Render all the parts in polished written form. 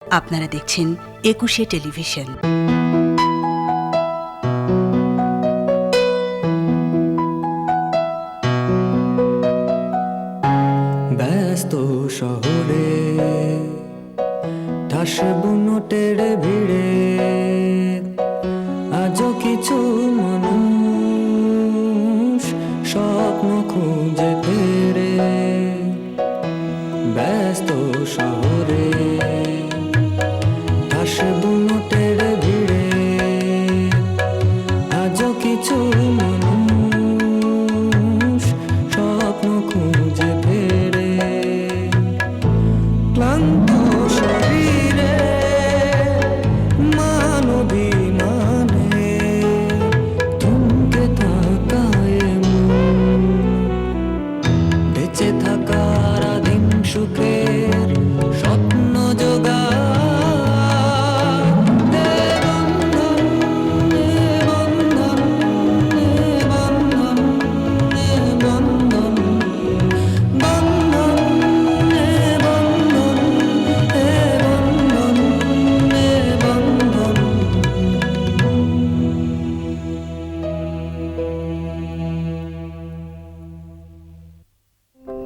আপনারা দেখছেন একুশে টেলিভিশন। ব্যস্ত শহরে ঠাস বুনোটের ভিড়ে আজও কিছু মানুষ স্বপ্ন খুঁজে ফেরে। ব্যস্ত শহরে ঠাস বুনোটের ভিড়ে আজও কিছু মানুষ স্বপ্ন খুঁজে ফেরে। ক্লান্ত শরীরে মানবিমানে থমকে থাকায় মন বেঁচে থাকার আদিম সুখের স্বপ্ন জোগায়।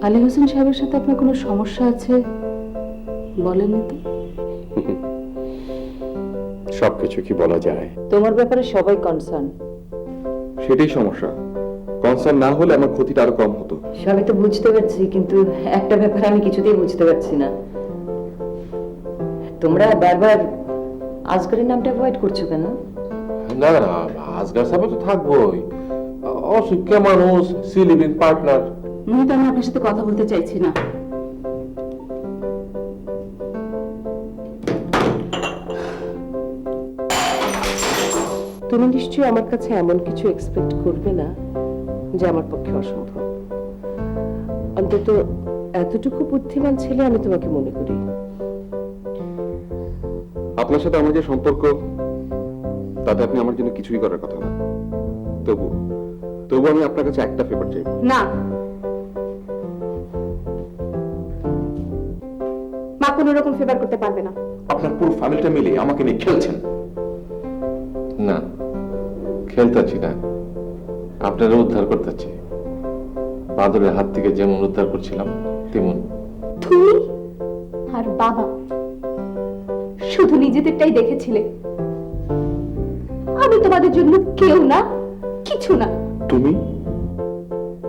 আলী হোসেন সাহেবের সাথে আপনার কোনো সমস্যা আছে বলেননি তো? সবকিছু কি বলা যায়? তোমার ব্যাপারে সবাই কনসার্ন। সেটাই সমস্যা। কনসার্ন না হলে আমার ক্ষতিটা আরো কম হতো। সবই তো বুঝতে পারছি, কিন্তু একটা ব্যাপার আমি কিছুতেই বুঝতে পারছি না। তোমরা বারবার আজগরের নামটা অ্যাভয়েড করছো কেন? না না, আজগার সাহেব তো থাকবোই। অসুখ্য মানুষ, সিলিভিং পার্টনার। মুহিত, আমি আপনার সাথে কথা বলতে চাইছি না। তুমি নিশ্চয়ই আমার কাছে এমন কিছু এক্সপেক্ট করবে না যে আমার পক্ষে অসম্ভব। অন্তত এতটুকু বুদ্ধিমান ছেলে আমি তোমাকে মনে করি। আপনার সাথে আমার যে সম্পর্ক, তাতে আপনি আমার জন্য কিছুই করার কথা না। তবু তবু আমি আপনার কাছে একটা ফেভার চাই। না, মা কোনো রকম ফেভার করতে পারবে না। আপনার পুরো ফ্যামিলিটা মিলে আমাকে নিয়ে খেলছেন। না, খেলতেছি না, আপনারা উদ্ধার করতেছি। বাদরের হাত থেকে যেমন উদ্ধার করছিলাম তেমন। তুমি আর বাবা শুধু নিজেদেরটাই দেখেছিলে। আমি তোমাদের জন্য কেউ না, কিছু না। তুমি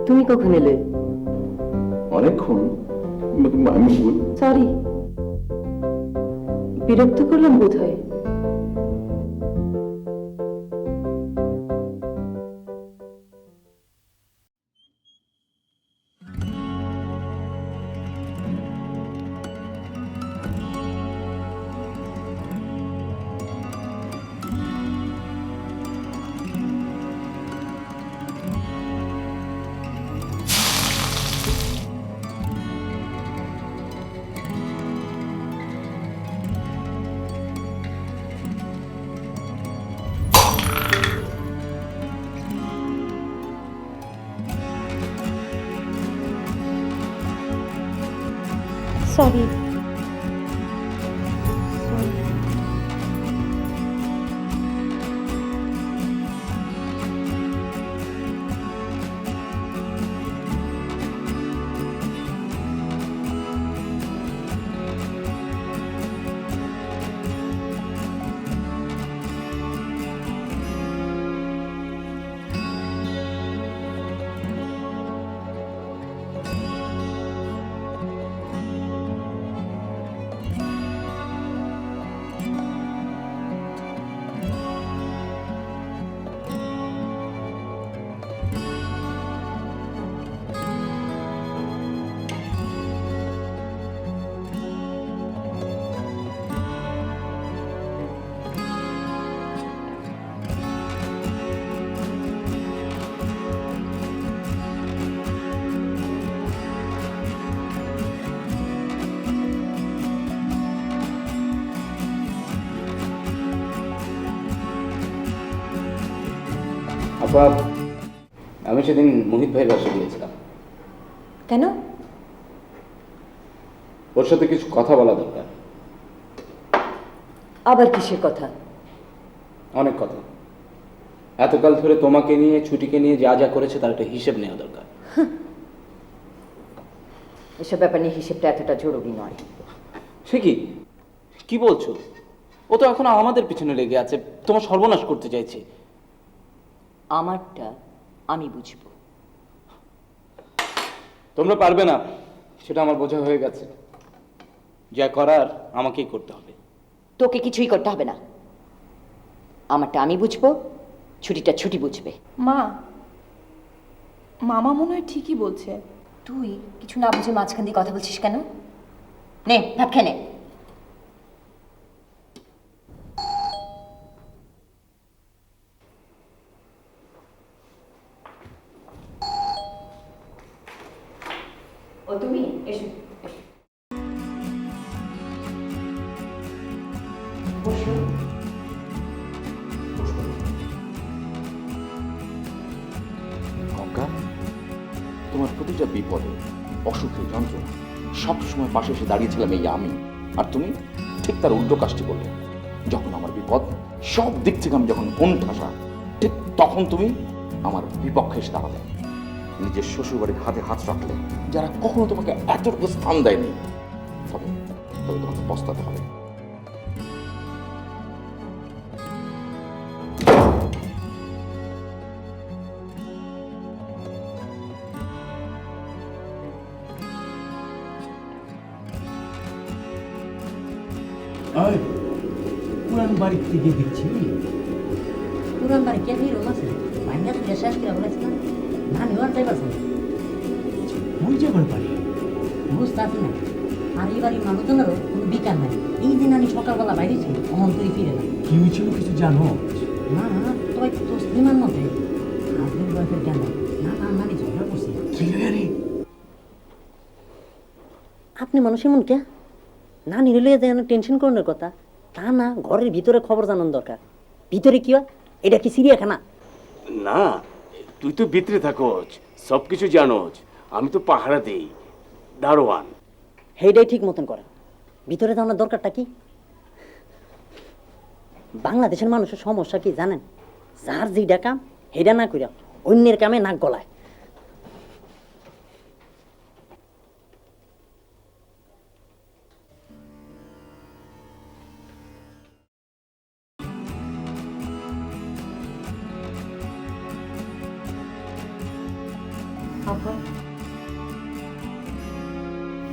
তুমি কখন এলে? অনেকক্ষণ। আমি সরি, বিরক্ত করলাম বোধ হয়। সরি। আপা, আমি সেদিন মোহিত ভাইয়ের বাসায় গিয়েছিলাম। কেন? ওর সাথে কিছু কথা বলা দরকার। আবার কিসের কথা? অনেক কথা। এতকাল ধরে তোমাকে নিয়ে, ছুটিকে নিয়ে যা যা করেছে তার একটা হিসেব নেওয়া দরকার। এসব ব্যাপার নিয়ে হিসেবটা এতটা জরুরি নয়। সে কি, কি বলছো? ও তো এখন আমাদের পিছনে লেগে আছে, তোমার সর্বনাশ করতে চাইছে। আমারটা আমি বুঝবো। তোমরা পারবে না, সেটা আমার বোঝা হয়ে গেছে। যা করার আমাকেই করতে হবে। তোকে কিছুই করতে হবে না। আমারটা আমি বুঝবো, ছুটিটা ছুটি বুঝবে। মা, মামা মনে হয় ঠিকই বলছে। তুই কিছু না বুঝে মাঝখান দিয়ে কথা বলছিস কেন? নে ভাত খেয়ে নে। ও তুমি এসো, এসো। বসো। গঙ্গা, তোমার প্রতিটা বিপদে, অসুখে, যন্ত্রণা সবসময় পাশে এসে দাঁড়িয়েছিলাম এই আমি, আর তুমি ঠিক তার উল্টো কাজটি করলে। যখন আমার বিপদ, সব দিক থেকে আমি যখন কোণঠাসা, ঠিক তখন তুমি আমার বিপক্ষে এসে দাঁড়ালে। নিজের শ্বশুরবাড়ির হাতে হাত রাখলে, যারা কখনো তোমাকে এতটুকু স্থান দেয়নি। তবে তবে তোমাকে পস্তাতে হবে। পুরান বাড়ির থেকে দেখছি পুরান বাড়ি কে ফিরো আছে ভাঙ্গা তুলে শেষ করে বলেছিলাম না নেওয়ার চাই পারছেন ওই যাবার পারি বুঝতে আছি না। আর এই বাড়ির মানুষজনেরও কোনো বিকার নাই। এই দিন আমি সকালবেলা বাইরেছি অহন্তরি ফিরে না। কি হয়েছিল কিছু জানো? না তবে তো স্ত্রীমার মতে হাজবেন্ড ওয়াইফের কেন না নানি ঝগড়া করছি। কি রে? আপনি মানুষ এমন কে না নিলে যেন টেনশন করানোর কথা তা না, ঘরের ভিতরে খবর জানানোর দরকার। ভিতরে কি হয়? এটা কি চিড়িয়াখানা? না, তুই তো ভিতরে থাকোস, সব কিছু জানোস। আমি তো পাহারা দেই, দারোয়ান। সেইটাই ঠিক মতন করা। ভিতরে জানার দরকারটা কি? বাংলাদেশের মানুষের সমস্যা কি জানেন? যার যেটা কাম সেটা না কইরা অন্যের কামে নাক গলায়।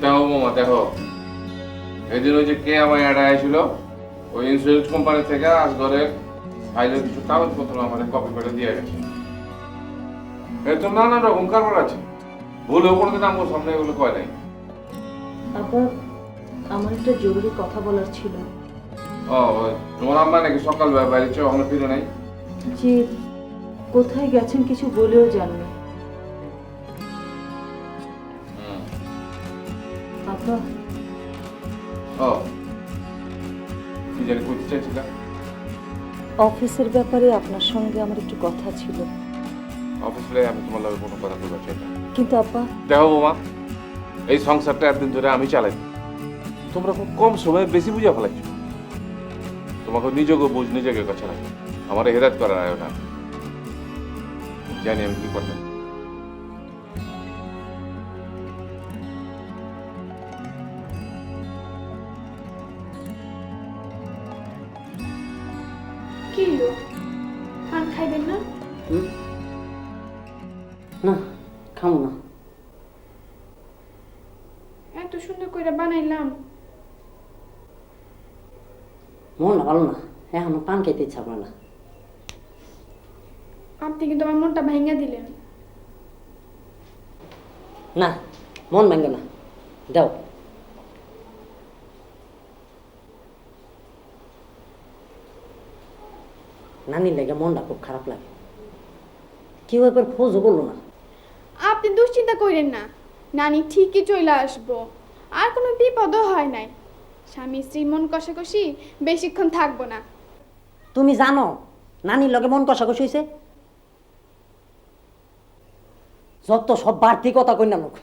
দেখো মামা, দেখো এদিন ওই যে কে আমার অ্যাডে আইছিল, ওই ইন্স্যুরেন্স কোম্পানি থেকে আজ ঘরের ফাইলের কিছু কাগজপত্র আমাদের কপি করে দিয়ে গেছে। এর তো নানা রকম কারবার আছে, ভুলেও কোনোদিন আমার সামনে এগুলো কয় নাই। আবার আমার একটা জরুরি কথা বলার ছিল। ও, তোমার আম্মা নাকি সকালবেলা বাইরে এখনো ফিরে নাই? যে কোথায় গেছেন কিছু বলেও জাননি। আব্বা, ও কি জানি করতে চাইছিলাম। অফিসের ব্যাপারে আপনার সঙ্গে আমার একটু কথা ছিল। অফিসে আমি তোমার লগে কোনো কথা বলতে চাই না। কিন্তু আব্বা, দেখো মামা, এই সংসারটা একদিন ধরে আমি চালাই, তোমরা খুব কম সময়ে বেশি বুঝা ফেলাইছো। তোমাকে নিজেকে বুঝ, নিজেকে কাছে রাখো, আমার হেদায়ত করার আয় না। জানি আমি কি করতাম। কি হলো? আর খাইবেন না? না খামো না। এত সুন্দর করে বানাইলাম। মন ভালো না, এখনো পান খেতে ইচ্ছা করে না। আপনি কিন্তু আমার মনটা ভেঙে দিলেন। না, মন ভাঙে না, দাও। নানির লেগে মনটা খুব খারাপ লাগে। কেউ একবার খোঁজও করলো না। আপনি দুশ্চিন্তা করেন না, নানি ঠিকই চলে আসবো। আর কোনো বিপদও হয় নাই। স্বামী স্ত্রী মন কষাকষি বেশিক্ষণ থাকবো না। তুমি জানো নানির লগে মন কষাকষি হয়েছে? যত সব বাড়তি কথা কই না লোক।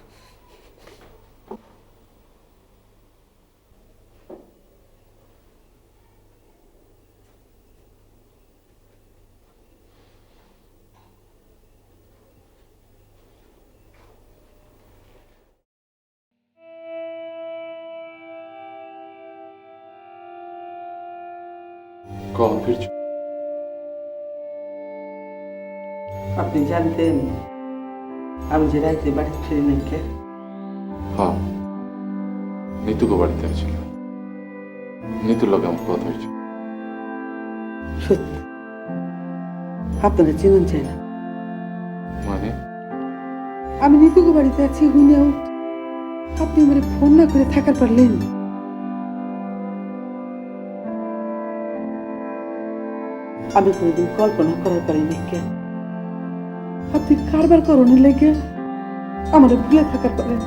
কখন ফিরছ? আপনি জানতেন আমি যে রাইতে বাড়ি ফিরি নাই কে? হ্যাঁ, নিতুকে বাড়িতে আছিল। নিতুর লগে আমার কথা হয়েছে। সত্যি আপনারা চিনুন চাই না। মানে আমি নিতুকে বাড়িতে আছি হুনেও আপনি আমার ফোন না করে থাকার পারলেন? আমি কোনোদিন কল্পনা করার পারিনি কে আপনি কারবার করণের লেগে আমার ভুলে থাকার পারেন।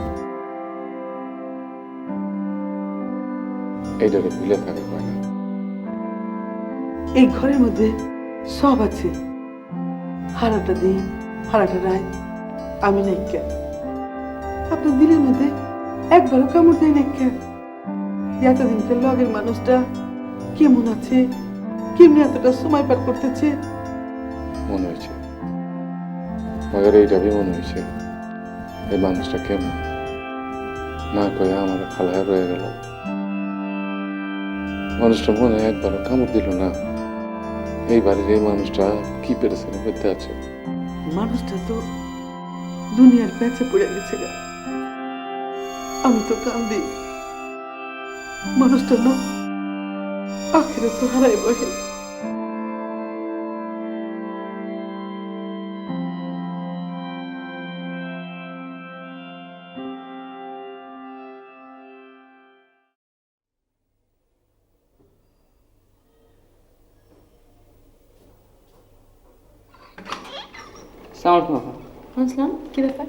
এইটাকে ভুলে থাকা পায় না। এই ঘরের মধ্যে সব আছে, হারাটা দিন হারাটা রায় আমি নাই কে আপনার দিনের মধ্যে একবারও কামড় দেয় নাই কে? এতদিনকে লগের মানুষটা কেমন আছে, কেমনি এতটা সময় পার করতেছে মনে হয়েছে, মগর এইটাই মনে হয়েছে এই মানুষটা কেমন না কয়ে আমার খালায় রয়ে গেল। মানুষটা মনে হয় একবারও কামড় দিল না। এই বাড়ির এই মানুষটা কি পেরেছেন হইতে আছে? মানুষটা তো দুনিয়ার পেঁচে পড়ে গেছে গা। আমি তো কান্দি, মানুষটা না আখেরে তো হারাই বহে। আসলাম, কি ব্যাপার?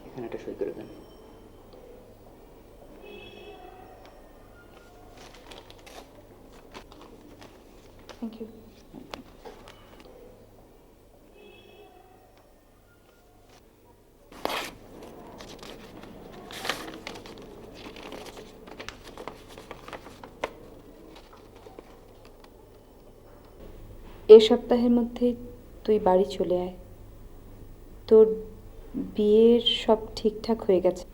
এখানে একটা সই করে দেন। Thank you. এ সপ্তাহের মধ্যে তুই বাড়ি চলে আয়। তোর বিয়ের সব ঠিকঠাক হয়ে গেছে।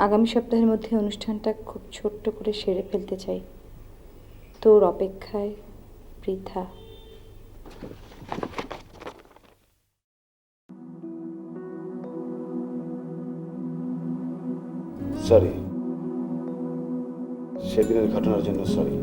আগামী সপ্তাহের মধ্যে অনুষ্ঠানটা খুব ছোট্ট করে সেরে ফেলতে চাই। তোর অপেক্ষায় বৃথা। সরি, সেদিনের ঘটনার জন্য সরি।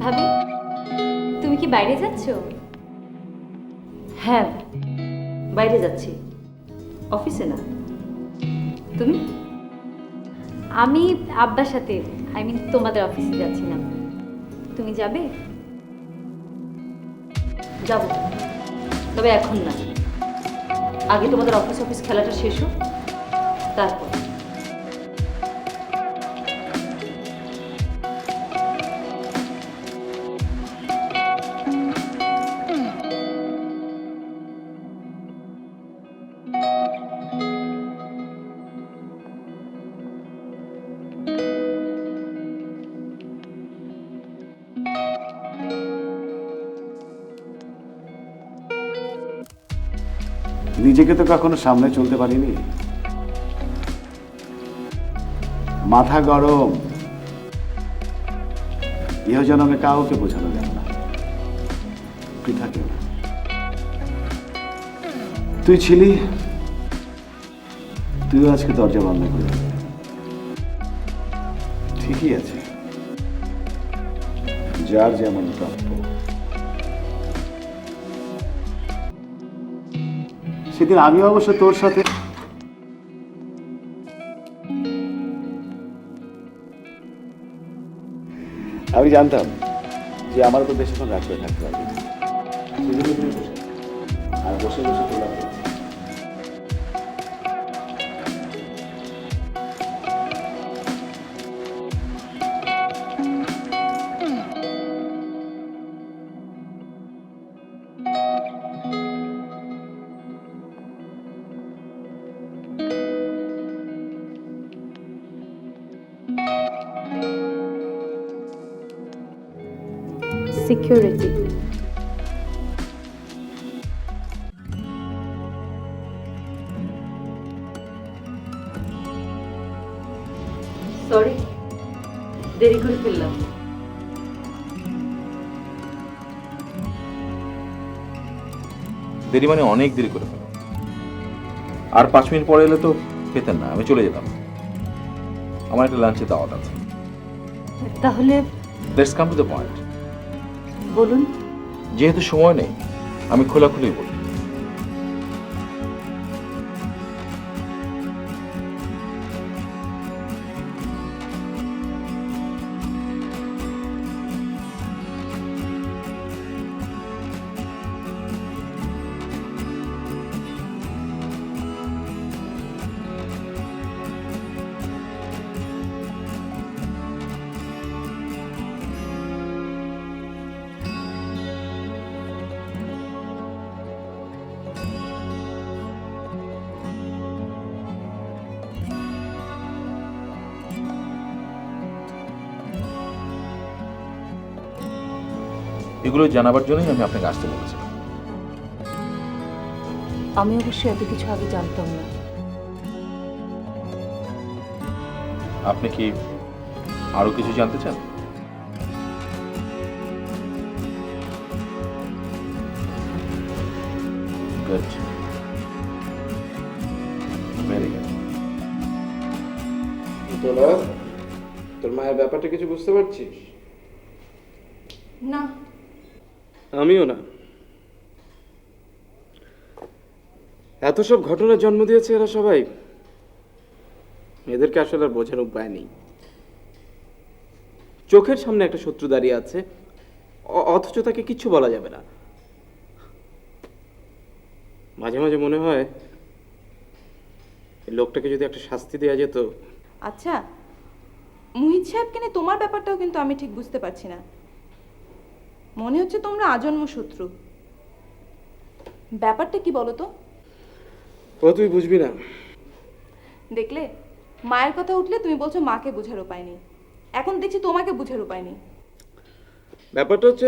ভাবি, তুমি কি বাইরে যাচ্ছ? হ্যাঁ, বাইরে যাচ্ছি, অফিসে না। তুমি? আমি আব্বার সাথে, আই মিন তোমাদের অফিসে যাচ্ছিলাম। তুমি যাবে? যাব, তবে এখন না। আগে তোমাদের অফিস খেলাটা শেষ হোক, তারপর। নিজেকে তো কখনো সামনে চলতে পারিনি, মাথা গরম। ইহ জন্মে কাউকে বোঝানো যাবে না, পৃথা কেউ না। তুই ছিলি, তুইও আজকে দরজা বন্ধ করে দিবি। ঠিকই আছে, যার যেমন প্রাপ্য। সেদিন আমি অবশ্য তোর সাথে আমি জানতাম যে আমার উপর বেশিক্ষণ রাগ করে থাকতে পারবি, সেজন্য তুমি বসে আর বসে বসে তোলা সিকিউরিটি। সরি, দেরি করে ফেললাম। দেরি মানে অনেক দেরি করে ফেলো। আর 5 মিনিট পরে এলে তো পেতেন না, আমি চলে যেতাম। আমার একটা লাঞ্চে দাওয়াত আছে। তাহলে let's come to the point. বলুন। যেহেতু সময় নেই, আমি খোলাখুলি বলি। এগুলো জানাবার জন্যই আমি আপনাকে আসতে বলেছিলাম। আমি অবশ্য এত কিছু আগে জানতাম না। আপনি কি আরো কিছু জানতে চান? Good, very good. তোরা তোর মায়ের ব্যাপারটা কিছু বুঝতে পারছিস? না। আমিও না। এত সব ঘটনার জন্ম দিয়েছে এরা সবাই, এদেরকে আসলে আর বোঝার উপায় নেই। চোখের সামনে একটা শত্রু দাঁড়িয়ে আছে, অথচ তাকে কিচ্ছু বলা যাবে না। মাঝে মাঝে মনে হয় এই লোকটাকে যদি একটা শাস্তি দেওয়া যেত। আচ্ছা, মুহিত সাহেবকে নিয়ে তোমার ব্যাপারটাও কিন্তু আমি ঠিক বুঝতে পারছি না। মনে হচ্ছে তোমরা আজন্ম শত্রু। ব্যাপারটা কি বলো তো? ও তুই বুঝবি না। দেখলে, মায়ের কথা উঠলে তুমি বলছো মাকে বোঝার উপায় নেই, এখন দেখছি তোমাকে বোঝার উপায় নেই। ব্যাপারটা হচ্ছে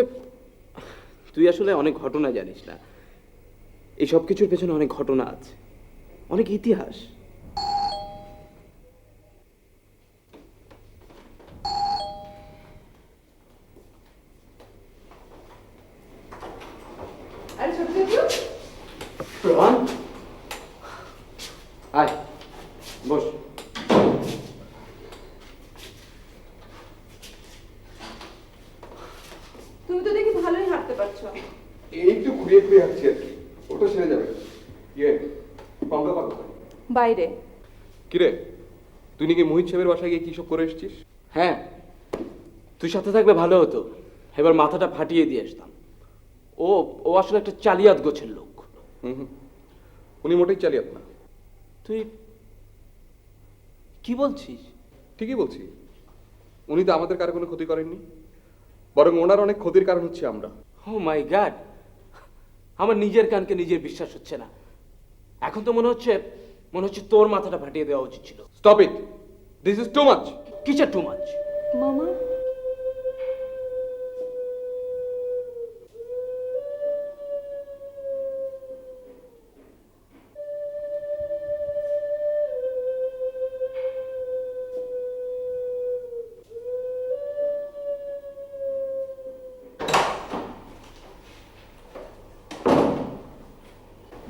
তুই আসলে অনেক ঘটনা জানিস না। এই সব কিছুর পেছনে অনেক ঘটনা আছে, অনেক ইতিহাস। রোহন, আয় বস। তুমি তো দেখি ভালোই হাঁটতে পারছো। একটু ঘুরিয়ে ঘুরিয়ে হাঁটছি আর কি, ওটা সেরে যাবে। ইয়ে পঙ্কা পাক বাইরে। কিরে, তুই নাকি মোহিত সাহেবের বাসায় গিয়ে কি সব করে এসেছিস? হ্যাঁ, তুই সাথে থাকলে ভালো হতো, এবার মাথাটা ফাটিয়ে দিয়ে আসতাম। ও ও আসলে একটা চালিয়াত গোছের লোক। উনি মোটেই চালিয়াত না। তুই কি বলছিস? ঠিকই বলছি, উনি তো আমাদের কারো কোনো ক্ষতি করেননি, বরং ওনার অনেক ক্ষতির কারণ হচ্ছে আমরা। ও মাই গড, আমার নিজের কানকে নিজের বিশ্বাস হচ্ছে না। এখন তো মনে হচ্ছে তোর মাথাটা ফাটিয়ে দেওয়া উচিত ছিল। Stop it, this is too much. কিসের টু মাচ? মামা,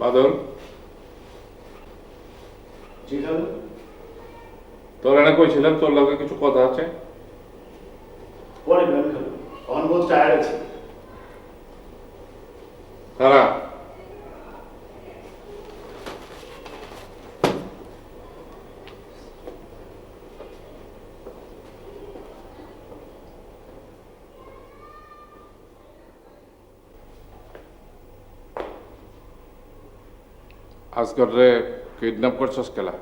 বাদল, তোর এনে কইছিলাম তোর লগে কিছু কথা আছে। তারা আজকাল রে কিডন্যাপ করছস কেলা?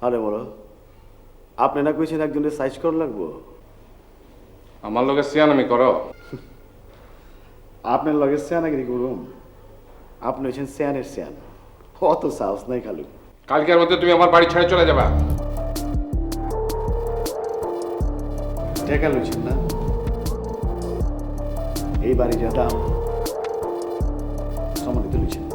আরে বলো, আপনি না কইছেন একজনের সাইজ করা লাগবো? আমার লগে সিয়ানামি করো? আপনার লগে সিয়ানাগিরি করুন? আপনি হচ্ছেন সিয়ানের সিয়ান, অত সাহস নাই খালু। কালকের মধ্যে তুমি আমার বাড়ি ছেড়ে চলে যাবা। টেকা লইছেন না? এই বাড়ি যা দাম সম্মানিত লিখছেন